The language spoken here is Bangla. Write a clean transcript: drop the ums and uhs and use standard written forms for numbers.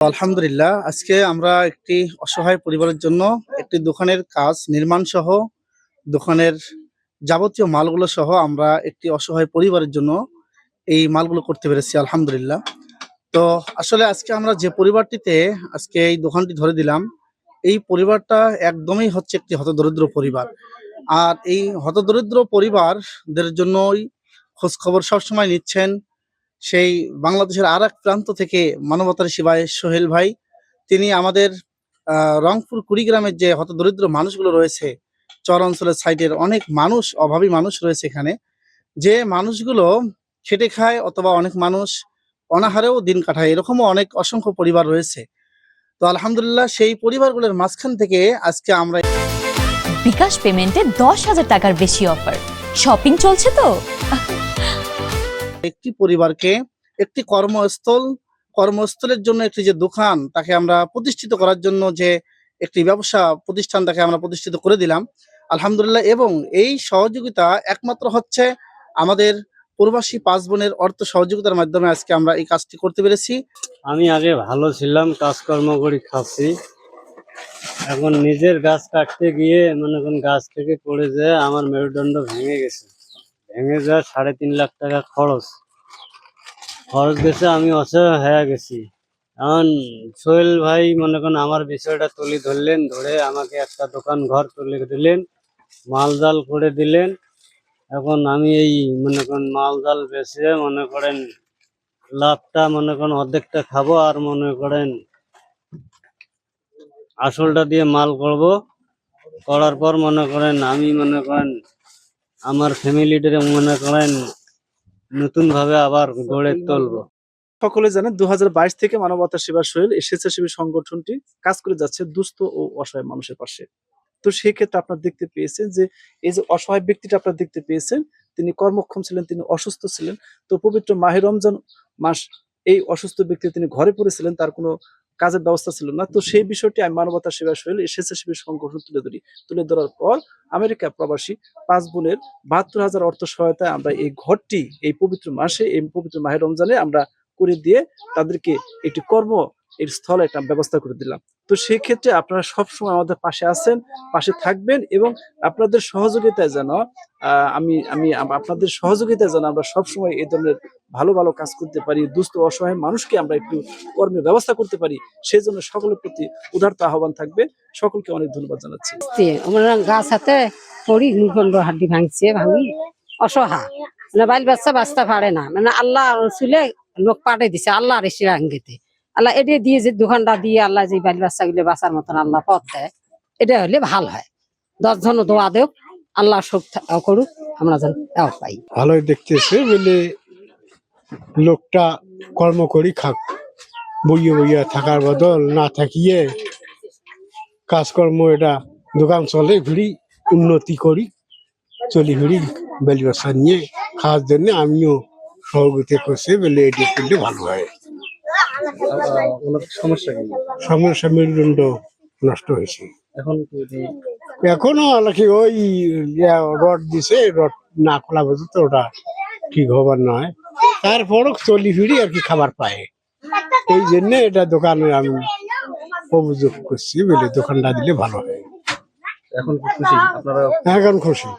আলহামদুলিল্লাহ, আজকে আমরা একটি অসহায় পরিবারের জন্য একটি দোকানের কাজ নির্মাণ সহ দোকানের যাবতীয় মালগুলো সহ আমরা একটি অসহায় পরিবারের জন্য এই মালগুলো করতে পেরেছি আলহামদুলিল্লাহ। তো আসলে আজকে আমরা যে পরিবারটিতে আজকে এই দোকানটি ধরে দিলাম, এই পরিবারটা একদমই হচ্ছে একটি হতদরিদ্র পরিবার। আর এই হতদরিদ্র পরিবারদের জন্যই খোঁজ খবর সবসময় নিচ্ছেন সেই বাংলাদেশের আরেক প্রান্ত থেকে মানবতার সেবায় সোহেল ভাই। তিনি আমাদের রংপুর কুড়িগ্রামের যে হতদরিদ্র মানুষগুলো রয়েছে, চর অঞ্চলের সাইডের অনেক মানুষ, অভাবী মানুষ রয়েছে এখানে, যে মানুষগুলো খেটে খায় অথবা অনেক মানুষ অনাহারেও দিন কাটায়, এরকমও অনেক অসংখ্য পরিবার রয়েছে। তো আলহামদুলিল্লাহ, সেই পরিবারগুলোর মাঝখান থেকে আজকে আমরা বিকাশ পেমেন্টে 10,000 টাকার বেশি অফার, শপিং চলছে তো। একটি পরিবারকে একটি কর্মস্থলের জন্য একটি যে দোকান তাকে আমরা প্রতিষ্ঠিত করার জন্য যে একটি ব্যবসা প্রতিষ্ঠান তাকে আমরা প্রতিষ্ঠিত করে দিলাম আলহামদুলিল্লাহ। এবং এই সহযোগিতা একমাত্র হচ্ছে আমাদের প্রবাসী 5 বোনের অর্থ সহযোগিতার মাধ্যমে আজকে আমরা এই কাজটি করতে পেরেছি। আমি আগে ভালো ছিলাম, কাজকর্ম করে খাচ্ছি। এখন নিজের গাছ কাটতে গিয়ে মনে করেন গাছ থেকে পড়ে যায় আমার মেরুদণ্ড ভেঙে গেছে। ভেঙে যায় 3.5 লাখ টাকা খরচ গেছে। আমি অসহায় হয়ে গেছি। এখন সোহেল ভাই মনে করেন আমার বিষয়টা তুলে ধরলেন, ধরে আমাকে একটা দোকান ঘর তুলে দিলেন, মালজাল করে দিলেন। এখন আমি এই মনে করেন মালজাল বেচে মনে করেন লাভটা মনে করেন অর্ধেকটা খাবো, আর মনে করেন আসলটা দিয়ে মাল করব। করার পর মনে করেন আমি মনে করেন আমার ফ্যামিলিটারে মনে করেন নতুন ভাবে আবার গড়ে তুলবো। সকলে জানেন 2022 থেকে মানবতা সেবা সোহেল এই স্বেচ্ছাসেবী সংগঠনটি কাজ করে যাচ্ছে দুস্থ ও অসহায় মানুষের পাশে। তো সেই ক্ষেত্রে আপনারা দেখতে পেয়েছেন যে এই যে অসহায় ব্যক্তিটা আপনারা দেখতে পেয়েছেন, তিনি কর্মক্ষম ছিলেন, তিনি অসুস্থ ছিলেন। তো পবিত্র মাহে রমজান মাস, এই অসুস্থ ব্যক্তি তিনি ঘরে পড়েছিলেন, তার কোনো কাজের ব্যবস্থা ছিল না। তো সেই বিষয়টি আমি মানবতা সেবা সোহেল এই স্বেচ্ছাসেবী সংগঠন তুলে ধরি। তুলে ধরার পর আমেরিকা প্রবাসী 5 বোনের 72,000 অর্থ সহায়তায় আমরা এই ঘরটি এই পবিত্র মাসে, এই পবিত্র মাহে রমজানে আমরা করে দিয়ে তাদেরকে একটি এর স্থলে একটা ব্যবস্থা করে দিলাম। তো সেই ক্ষেত্রে আপনারা সবসময় আমাদের পাশে আছেন, পাশে থাকবেন, এবং আপনাদের সহযোগিতায় যেন আপনাদের সহযোগিতায় যেন আমরা সবসময় এই ধরনের ভালো ভালো কাজ করতে পারি, দুস্থ অসহায় মানুষকে আমরা একটু কর্মের ব্যবস্থা করতে পারি, সেই জন্য সকলের প্রতি উদারত আহ্বান থাকবে। সকলকে অনেক ধন্যবাদ জানাচ্ছি। আমরা গাছ হাতে পড়ি, নিখন্ড হাড্ডি ভাঙছে, ভাঙি অসহায় মানে বাইল বাচ্চা বাঁচতে পারে না, মানে আল্লাহ রসুলে লোক পাঠাই দিছে আল্লাহর আঙ্গিতে। আল্লাহ এটা দিয়ে যে দোকানটা দিয়ে আল্লাহ যে বাইল বাচ্চা গুলো বাঁচার মতন আল্লাহ পথ দেয়, এটা হলে ভাল হয়। 10 জন দোয়া দেব, আল্লাহ সুখ করুক, আমরা যেন পাই। ভালোই দেখতেছে বলে লোকটা কর্ম করি খাক, বইয়ে বইয়া থাকার বদল না থাকিয়ে কাজকর্ম, এটা দোকান চলে ঘুরি, উন্নতি করি, চলি ঘুরি বেল ব্যবসা নিয়ে খাওয়ার জন্য আমিও সহযোগিতা করছি বলে এটি করলে ভালো হয়। সমস্যা মেরুদণ্ড নষ্ট হয়েছে। এখনো নাকি ওই রড দিছে, রড না খোলা পর্যন্ত ওটা ঠিক হবার নয়। তারপরও চলি ফিরি আর কি খাবার পায়, এই জন্য এটা দোকানে আমি অভিযোগ করছি বলে দোকানটা দিলে ভালো হয়। এখন খুশি আপনারা? এখন খুশি।